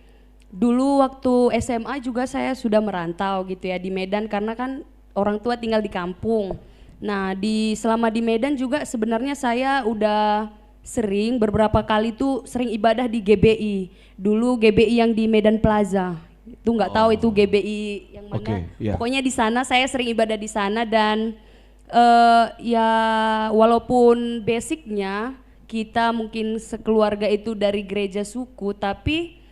[SPEAKER 5] Dulu waktu SMA juga saya sudah merantau gitu ya di Medan karena kan orang tua tinggal di kampung. Nah selama di Medan juga sebenarnya saya udah sering beberapa kali tuh sering ibadah di GBI. Dulu GBI yang di Medan Plaza. Itu nggak tahu itu GBI yang mana.
[SPEAKER 1] Okay, yeah.
[SPEAKER 5] Pokoknya di sana saya sering ibadah di sana dan ya walaupun basicnya kita mungkin sekeluarga itu dari gereja suku, tapi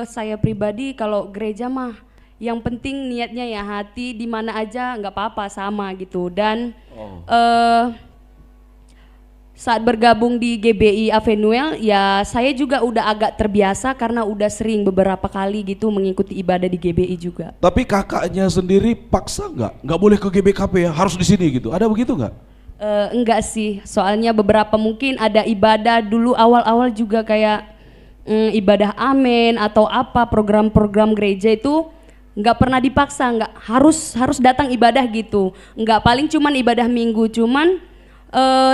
[SPEAKER 5] saya pribadi kalau gereja mah yang penting niatnya ya hati di mana aja nggak apa-apa sama gitu. Dan saat bergabung di GBI Avenuel ya saya juga udah agak terbiasa karena udah sering beberapa kali gitu mengikuti ibadah di GBI juga.
[SPEAKER 1] Tapi kakaknya sendiri paksa nggak boleh ke GBKP ya, harus di sini gitu. Ada begitu nggak?
[SPEAKER 5] Enggak sih, soalnya beberapa mungkin ada ibadah dulu awal-awal juga kayak ibadah amen atau apa program-program gereja itu nggak pernah dipaksa, nggak harus datang ibadah gitu. Nggak, paling cuman ibadah minggu, cuman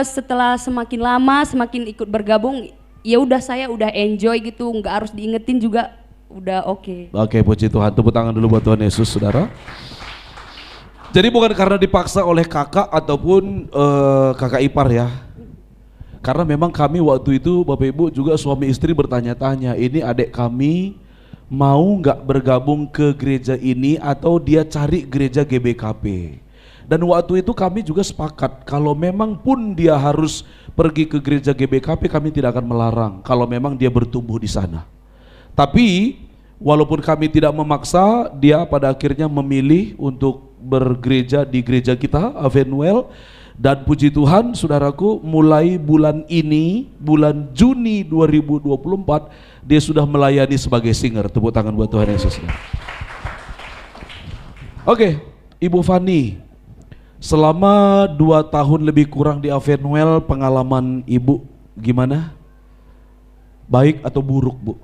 [SPEAKER 5] setelah semakin lama semakin ikut bergabung ya udah saya udah enjoy gitu, nggak harus diingetin juga udah oke.
[SPEAKER 1] Oke, puji Tuhan, tepuk tangan dulu buat Tuhan Yesus saudara. Jadi bukan karena dipaksa oleh kakak ataupun kakak ipar ya. Karena memang kami waktu itu Bapak Ibu juga suami istri bertanya-tanya, ini adik kami mau nggak bergabung ke gereja ini atau dia cari gereja GBKP. Dan waktu itu kami juga sepakat kalau memang pun dia harus pergi ke gereja GBKP kami tidak akan melarang kalau memang dia bertumbuh di sana. Tapi walaupun kami tidak memaksa, dia pada akhirnya memilih untuk bergereja di gereja kita Avenuel. Dan puji Tuhan saudaraku, mulai bulan ini, bulan Juni 2024 dia sudah melayani sebagai singer. Tepuk tangan buat Tuhan Yesus. Oke, Ibu Fani, selama 2 tahun lebih kurang di Avenuel, pengalaman Ibu gimana? Baik atau buruk, Bu?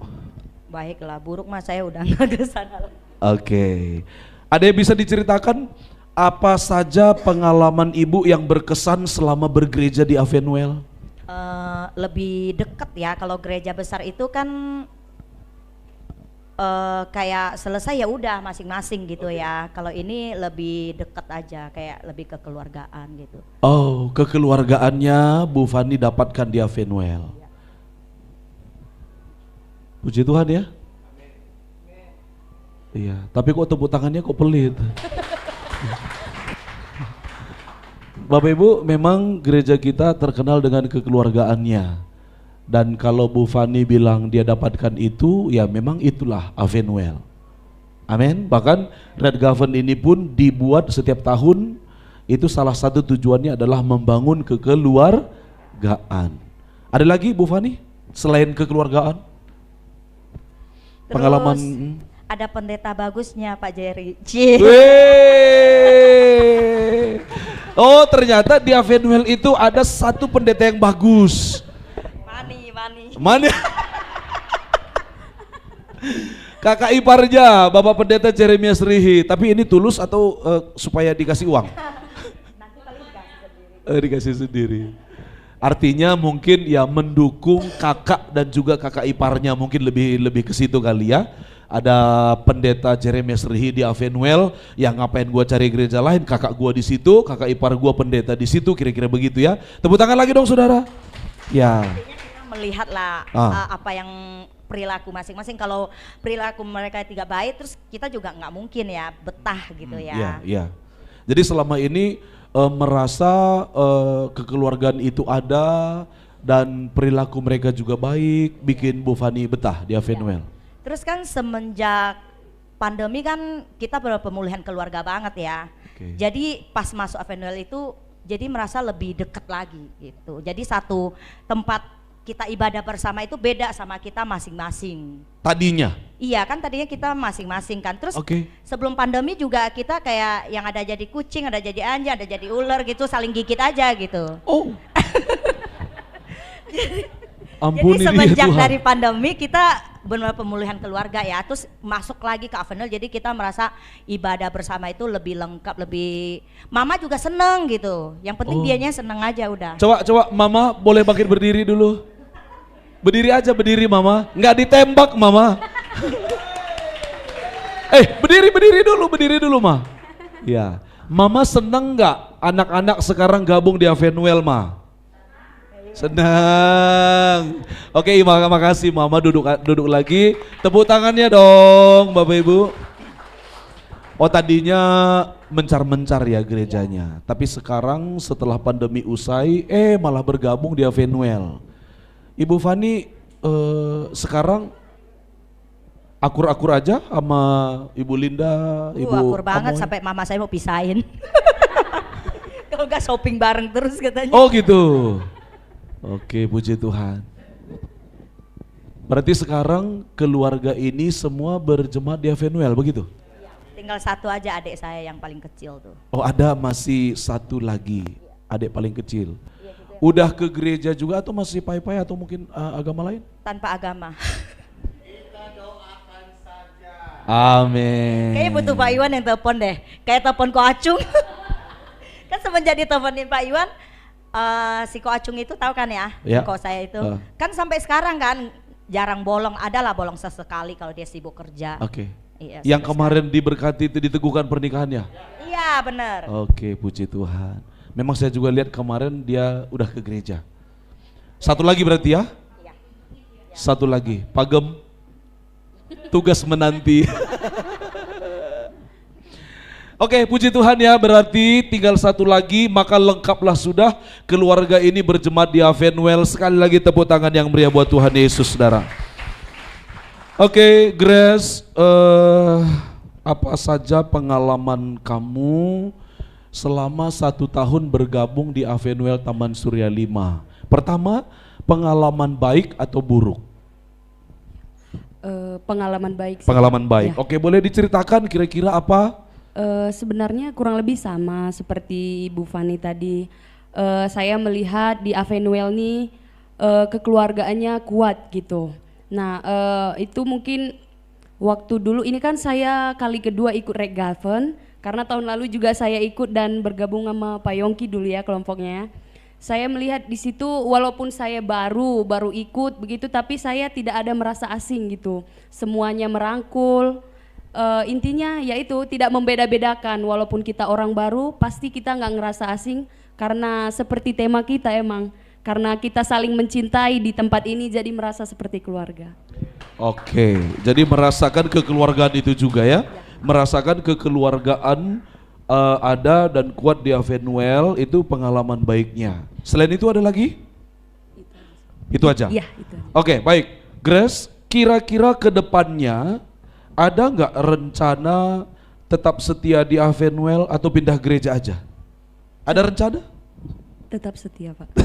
[SPEAKER 4] Baiklah, buruk mah saya udah nggak ke sana.
[SPEAKER 1] Oke. Ada yang bisa diceritakan apa saja pengalaman Ibu yang berkesan selama bergereja di Avenuel?
[SPEAKER 4] Lebih dekat ya, kalau gereja besar itu kan kayak selesai ya udah masing-masing gitu ya. Kalau ini lebih dekat aja, kayak lebih kekeluargaan gitu.
[SPEAKER 1] Oh, kekeluargaannya Bu Fani dapatkan di Avenuel. Ya. Puji Tuhan ya. Iya, tapi kok tepuk tangannya kok pelit. Bapak Ibu, memang gereja kita terkenal dengan kekeluargaannya. Dan kalau Bu Fani bilang dia dapatkan itu, ya memang itulah Avenuel. Amin. Bahkan Red Govern ini pun dibuat setiap tahun, itu salah satu tujuannya adalah membangun kekeluargaan. Ada lagi Bu Fani selain kekeluargaan?
[SPEAKER 4] Terus,
[SPEAKER 1] pengalaman
[SPEAKER 4] ada pendeta bagusnya Pak Jerry.
[SPEAKER 1] Oh ternyata di Avenuel itu ada satu pendeta yang bagus.
[SPEAKER 4] Mani.
[SPEAKER 1] Mana? Kakak iparnya, Bapak Pendeta Jeremias Rihi. Tapi ini tulus atau supaya dikasih uang?
[SPEAKER 4] Nanti paling dikasih sendiri.
[SPEAKER 1] Dikasih sendiri. Artinya mungkin ya mendukung kakak dan juga kakak iparnya, mungkin lebih ke situ kali ya. Ada Pendeta Jeremias Rihi di Avenuel, yang ngapain gua cari gereja lain, kakak gua di situ, kakak ipar gua pendeta di situ, kira-kira begitu ya. Tepuk tangan lagi dong saudara. Ya.
[SPEAKER 4] Artinya kita melihatlah apa yang perilaku masing-masing. Kalau perilaku mereka tidak baik, terus kita juga nggak mungkin ya betah gitu ya.
[SPEAKER 1] Iya, iya. Jadi selama ini merasa kekeluargaan itu ada dan perilaku mereka juga baik, bikin Bu Fani betah di Avenuel.
[SPEAKER 4] Terus kan semenjak pandemi kan kita pemulihan keluarga banget ya.
[SPEAKER 1] Oke.
[SPEAKER 4] Jadi pas masuk Avenuel itu jadi merasa lebih dekat lagi gitu. Jadi satu tempat kita ibadah bersama itu beda sama kita masing-masing.
[SPEAKER 1] Tadinya.
[SPEAKER 4] Iya kan tadinya kita masing-masing kan. Terus
[SPEAKER 1] Oke.
[SPEAKER 4] sebelum pandemi juga kita kayak yang ada jadi kucing, ada jadi anjing, ada jadi ular gitu, saling gigit aja gitu.
[SPEAKER 1] Oh.
[SPEAKER 4] Jadi
[SPEAKER 1] Ampuni dia
[SPEAKER 4] semenjak
[SPEAKER 1] Tuhan.
[SPEAKER 4] dari pandemi kita benar pemulihan keluarga ya, terus masuk lagi ke Avenuel, jadi kita merasa ibadah bersama itu lebih lengkap, lebih mama juga seneng gitu. Yang penting dianya seneng aja udah.
[SPEAKER 1] Coba Mama boleh bangkit berdiri dulu. Berdiri aja, berdiri Mama. Nggak ditembak Mama. berdiri dulu Ma. Ya, Mama seneng nggak anak-anak sekarang gabung di Avenuel Ma? Senang. Oke, makasih Mama, duduk lagi. Tepuk tangannya dong Bapak Ibu. Oh tadinya mencar-mencar ya gerejanya, tapi sekarang setelah pandemi usai, malah bergabung di Avenuel. Ibu Fani sekarang akur-akur aja sama Ibu Linda, Ibu
[SPEAKER 4] Akur banget
[SPEAKER 1] Amoy.
[SPEAKER 4] sampai mama saya mau pisahin. Kalau nggak shopping bareng terus katanya.
[SPEAKER 1] Oh gitu. Oke, puji Tuhan. Berarti sekarang keluarga ini semua berjemaat di Avenuel, begitu?
[SPEAKER 4] Tinggal satu aja adik saya yang paling kecil tuh.
[SPEAKER 1] Oh ada masih satu lagi, adik paling kecil. Udah ke gereja juga atau masih pai-pai atau mungkin agama lain?
[SPEAKER 4] Tanpa agama.
[SPEAKER 1] Amin.
[SPEAKER 4] Kayaknya butuh Pak Iwan yang telepon deh. Kayak telepon Ko Acung. Kan semenjak diteleponin Pak Iwan, si Ko Acung itu tahu kan ya,
[SPEAKER 1] Ya.
[SPEAKER 4] Ko saya itu. Kan sampai sekarang kan jarang bolong, adalah bolong sesekali kalau dia sibuk kerja.
[SPEAKER 1] Oke.
[SPEAKER 4] Iya,
[SPEAKER 1] Yang
[SPEAKER 4] sampai
[SPEAKER 1] kemarin diberkati itu diteguhkan pernikahannya?
[SPEAKER 4] sekarang. Iya bener.
[SPEAKER 1] Oke, puji Tuhan. Memang saya juga lihat kemarin dia udah ke gereja. Satu lagi berarti ya?
[SPEAKER 4] Iya.
[SPEAKER 1] Satu lagi, Pagem. Tugas menanti. Oke, puji Tuhan ya, berarti tinggal satu lagi, maka lengkaplah sudah keluarga ini berjemaat di Avenuel. Sekali lagi tepuk tangan yang meriah buat Tuhan Yesus, saudara. Oke, Grace, apa saja pengalaman kamu selama 1 tahun bergabung di Avenuel Taman Surya 5? Pertama, pengalaman baik atau buruk?
[SPEAKER 5] Pengalaman baik sih.
[SPEAKER 1] Pengalaman baik.
[SPEAKER 5] Ya.
[SPEAKER 1] Oke, boleh diceritakan kira-kira apa?
[SPEAKER 5] Sebenarnya kurang lebih sama seperti Bu Fani tadi. Saya melihat di Avenuel nih kekeluargaannya kuat gitu. Nah itu mungkin waktu dulu ini kan saya kali kedua ikut Reggaeton, karena tahun lalu juga saya ikut dan bergabung sama Pak Yongki dulu ya kelompoknya. Saya melihat di situ walaupun saya baru ikut begitu, tapi saya tidak ada merasa asing gitu. Semuanya merangkul. Intinya yaitu tidak membeda-bedakan, walaupun kita orang baru pasti kita nggak ngerasa asing, karena seperti tema kita emang, karena kita saling mencintai di tempat ini jadi merasa seperti keluarga.
[SPEAKER 1] Oke, jadi merasakan kekeluargaan itu juga ya? Merasakan kekeluargaan ada dan kuat di Avenuel, itu pengalaman baiknya. Selain itu ada lagi? Itu aja?
[SPEAKER 5] Iya itu.
[SPEAKER 1] Oke, baik. Grace, kira-kira ke depannya ada nggak rencana tetap setia di Avenuel atau pindah gereja aja? Ada rencana?
[SPEAKER 5] Tetap setia Pak.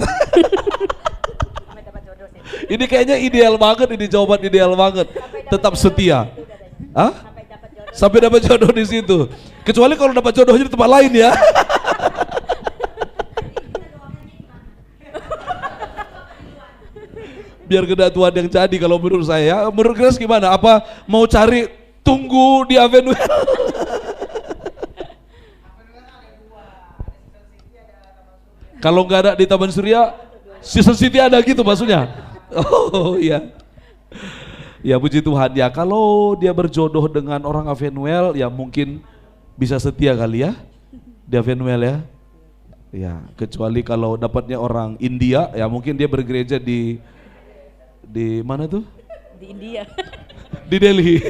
[SPEAKER 4] Sampai dapat jodoh sih.
[SPEAKER 1] Ini kayaknya ideal banget, ini jawaban ideal banget. Tetap setia. Hah?
[SPEAKER 4] Sampai dapat jodoh.
[SPEAKER 1] Sampai dapat jodoh di situ. Kecuali kalau dapat jodohnya di tempat lain ya. Biar kehendak Tuhan yang jadi kalau menurut saya. Menurut Grace gimana? Apa mau cari tunggu di Avenue? Kalau nggak ada di Taman Surya, Season City ada gitu maksudnya. Oh iya. Ya puji Tuhan ya, kalau dia berjodoh dengan orang Avenuel ya mungkin bisa setia kali ya di Avenuel ya. Ya, kecuali kalau dapatnya orang India ya mungkin dia bergereja di mana tuh?
[SPEAKER 2] Di India.
[SPEAKER 1] Di Delhi.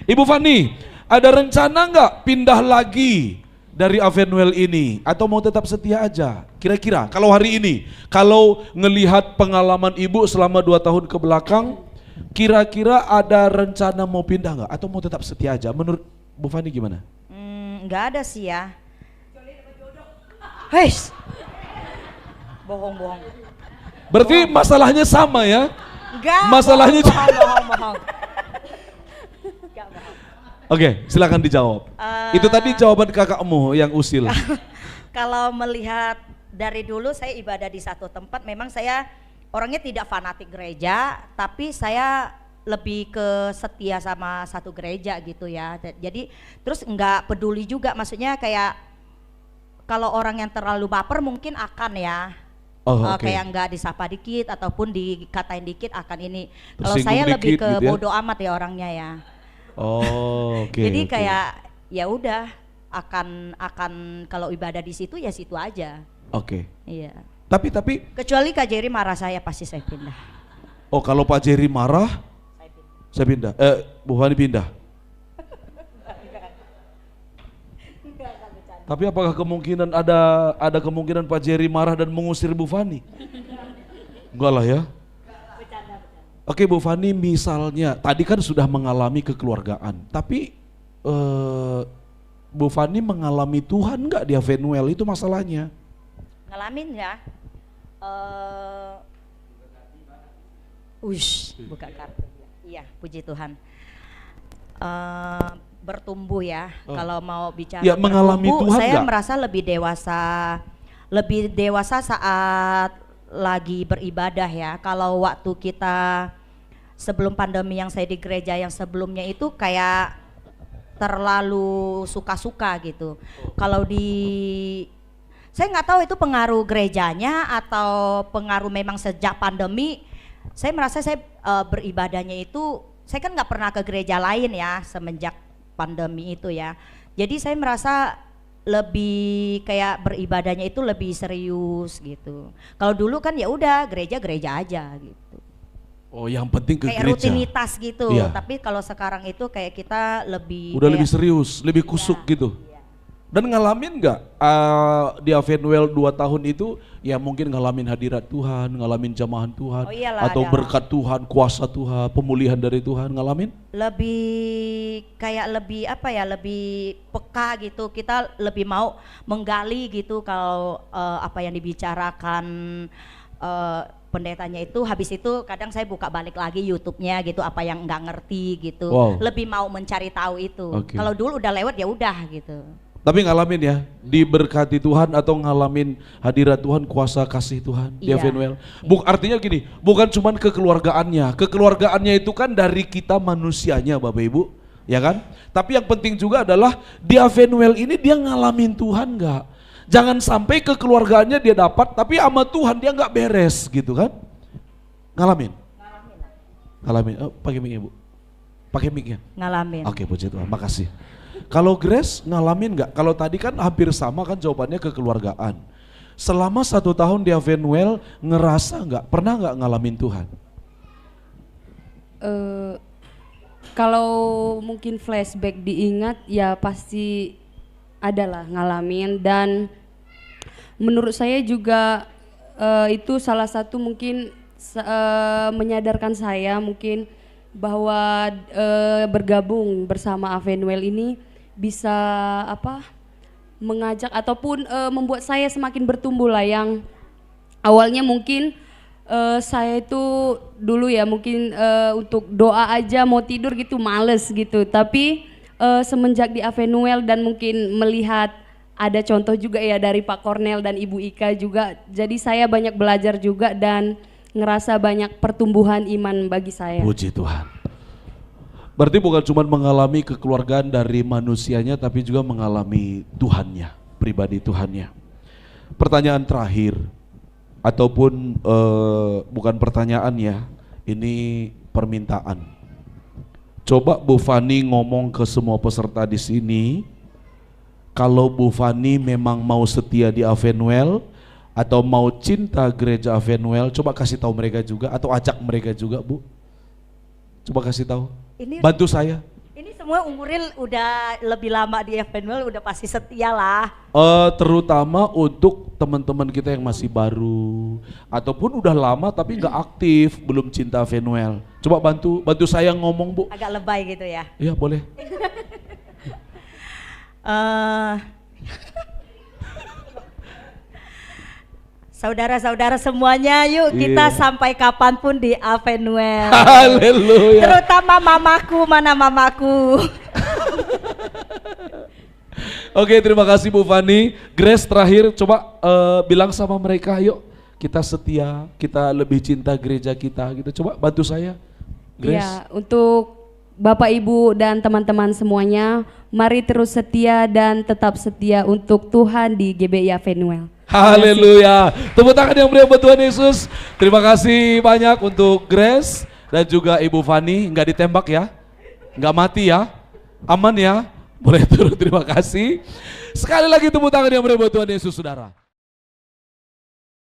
[SPEAKER 1] Ibu Fani, ada rencana nggak pindah lagi dari Avenuel ini atau mau tetap setia aja? Kira-kira kalau hari ini, kalau ngelihat pengalaman ibu selama 2 tahun ke belakang, kira-kira ada rencana mau pindah nggak atau mau tetap setia aja? Menurut Bu Fani gimana?
[SPEAKER 4] Nggak ada sih ya. Heis, bohong.
[SPEAKER 1] Berarti masalahnya sama ya?
[SPEAKER 4] Enggak.
[SPEAKER 1] Masalahnya
[SPEAKER 4] bohong.
[SPEAKER 1] Oke, silakan dijawab. Itu tadi jawaban kakakmu yang usil.
[SPEAKER 4] Kalau melihat dari dulu saya ibadah di satu tempat, memang saya orangnya tidak fanatik gereja, tapi saya lebih ke setia sama satu gereja gitu ya. Jadi terus nggak peduli juga, maksudnya kayak kalau orang yang terlalu baper mungkin akan ya. Kayak nggak disapa dikit ataupun dikatain dikit akan ini. Kalau saya lebih ke
[SPEAKER 1] gitu ya?
[SPEAKER 4] bodo amat ya orangnya ya.
[SPEAKER 1] Oke.
[SPEAKER 4] Jadi kayak ya udah akan kalau ibadah di situ ya situ aja.
[SPEAKER 1] Oke.
[SPEAKER 4] Iya.
[SPEAKER 1] Tapi
[SPEAKER 4] Kecuali Kak Jerry marah saya pasti saya pindah.
[SPEAKER 1] oh kalau Pak Jerry marah, saya pindah. Bu Fani pindah. Tapi apakah kemungkinan ada kemungkinan Pak Jerry marah dan mengusir Bu Fani? Enggak lah ya. Oke Bu Fani, misalnya tadi kan sudah mengalami kekeluargaan, tapi Bu Fani mengalami Tuhan nggak di Avenuel, itu masalahnya?
[SPEAKER 4] Ngalamin ya. Buka kartu. Iya, puji Tuhan. Bertumbuh ya. Kalau mau bicara
[SPEAKER 1] ya, mengalami
[SPEAKER 4] bertumbuh,
[SPEAKER 1] Tuhan
[SPEAKER 4] saya
[SPEAKER 1] nggak?
[SPEAKER 4] merasa lebih dewasa saat lagi beribadah ya. Kalau waktu kita sebelum pandemi yang saya di gereja yang sebelumnya itu kayak terlalu suka-suka gitu. Kalau saya nggak tahu itu pengaruh gerejanya atau pengaruh memang sejak pandemi. Saya merasa saya beribadahnya itu, saya kan nggak pernah ke gereja lain ya semenjak pandemi itu ya. Jadi saya merasa lebih kayak beribadahnya itu lebih serius gitu. Kalau dulu kan ya udah gereja aja gitu.
[SPEAKER 1] Oh, yang penting ke
[SPEAKER 4] kayak
[SPEAKER 1] gereja.
[SPEAKER 4] rutinitas gitu.
[SPEAKER 1] Iya.
[SPEAKER 4] Tapi kalau sekarang itu kayak kita lebih
[SPEAKER 1] Udah
[SPEAKER 4] kayak,
[SPEAKER 1] lebih serius, lebih kusuk gitu.
[SPEAKER 4] Iya.
[SPEAKER 1] Dan ngalamin nggak di Avenuel 2 tahun itu ya mungkin ngalamin hadirat Tuhan, ngalamin jamahan Tuhan,
[SPEAKER 4] Oh iyalah,
[SPEAKER 1] atau
[SPEAKER 4] ada.
[SPEAKER 1] berkat Tuhan, kuasa Tuhan, pemulihan dari Tuhan, ngalamin?
[SPEAKER 4] Lebih kayak lebih apa ya, lebih peka gitu. Kita lebih mau menggali gitu kalau apa yang dibicarakan pendetanya itu. Habis itu kadang saya buka balik lagi YouTube-nya gitu, apa yang nggak ngerti gitu.
[SPEAKER 1] Wow.
[SPEAKER 4] Lebih mau mencari tahu itu.
[SPEAKER 1] Oke.
[SPEAKER 4] Kalau dulu udah lewat ya udah gitu.
[SPEAKER 1] Tapi ngalamin ya, diberkati Tuhan atau ngalamin hadirat Tuhan, kuasa kasih Tuhan di
[SPEAKER 4] Iya.
[SPEAKER 1] Avenuel. Artinya gini, bukan cuman kekeluargaannya itu kan dari kita manusianya Bapak Ibu, ya kan? Tapi yang penting juga adalah di Avenuel ini dia ngalamin Tuhan nggak? Jangan sampai kekeluargaannya dia dapat, tapi sama Tuhan dia nggak beres gitu kan? Ngalamin? Ngalamin. Oh, pakai mic-nya Bu. Pakai mic-nya.
[SPEAKER 4] Ngalamin.
[SPEAKER 1] Oke, puji Tuhan, makasih. Kalau Grace ngalamin nggak? Kalau tadi kan hampir sama kan jawabannya kekeluargaan. Selama 1 tahun di Avenuel ngerasa nggak? Pernah nggak ngalamin Tuhan?
[SPEAKER 5] Kalau mungkin flashback diingat ya pasti adalah ngalamin, dan menurut saya juga itu salah satu mungkin menyadarkan saya mungkin bahwa bergabung bersama Avenuel ini bisa mengajak ataupun membuat saya semakin bertumbuh lah. Yang awalnya mungkin saya itu dulu ya mungkin untuk doa aja mau tidur gitu males gitu, tapi semenjak di Avenuel dan mungkin melihat ada contoh juga ya dari Pak Kornel dan Ibu Ika juga, jadi saya banyak belajar juga dan ngerasa banyak pertumbuhan iman bagi saya.
[SPEAKER 1] Puji Tuhan. Berarti bukan cuma mengalami kekeluargaan dari manusianya, tapi juga mengalami Tuhannya, pribadi Tuhannya. Pertanyaan terakhir, ataupun bukan pertanyaan ya, ini permintaan. Coba Bu Fani ngomong ke semua peserta di sini, kalau Bu Fani memang mau setia di Avenwell atau mau cinta gereja Avenwell, coba kasih tahu mereka juga atau ajak mereka juga, Bu. Coba kasih tahu. Bantu saya.
[SPEAKER 4] Ini semua umurnya udah lebih lama di Evanwell, udah pasti setia lah.
[SPEAKER 1] Terutama untuk teman-teman kita yang masih baru ataupun udah lama tapi nggak aktif, belum cinta Evanwell. Coba bantu saya ngomong, Bu.
[SPEAKER 4] Agak lebay gitu ya.
[SPEAKER 1] Iya, boleh.
[SPEAKER 4] Saudara-saudara semuanya, yuk kita sampai kapanpun di Avenue.
[SPEAKER 1] Haleluya.
[SPEAKER 4] Terutama mamaku, mana mamaku?
[SPEAKER 1] Oke, terima kasih Bu Fani. Grace terakhir coba bilang sama mereka, yuk kita setia, kita lebih cinta gereja kita gitu. Coba bantu saya, Grace.
[SPEAKER 5] Ya, untuk Bapak Ibu dan teman-teman semuanya, mari terus setia dan tetap setia untuk Tuhan di GBI Avenue.
[SPEAKER 1] Haleluya. Tepuk tangan yang meriah buat Tuhan Yesus. Terima kasih banyak untuk Grace dan juga Ibu Fani. Nggak ditembak ya, nggak mati ya, aman ya. Boleh turun, terima kasih. Sekali lagi tepuk tangan yang meriah buat Tuhan Yesus, saudara.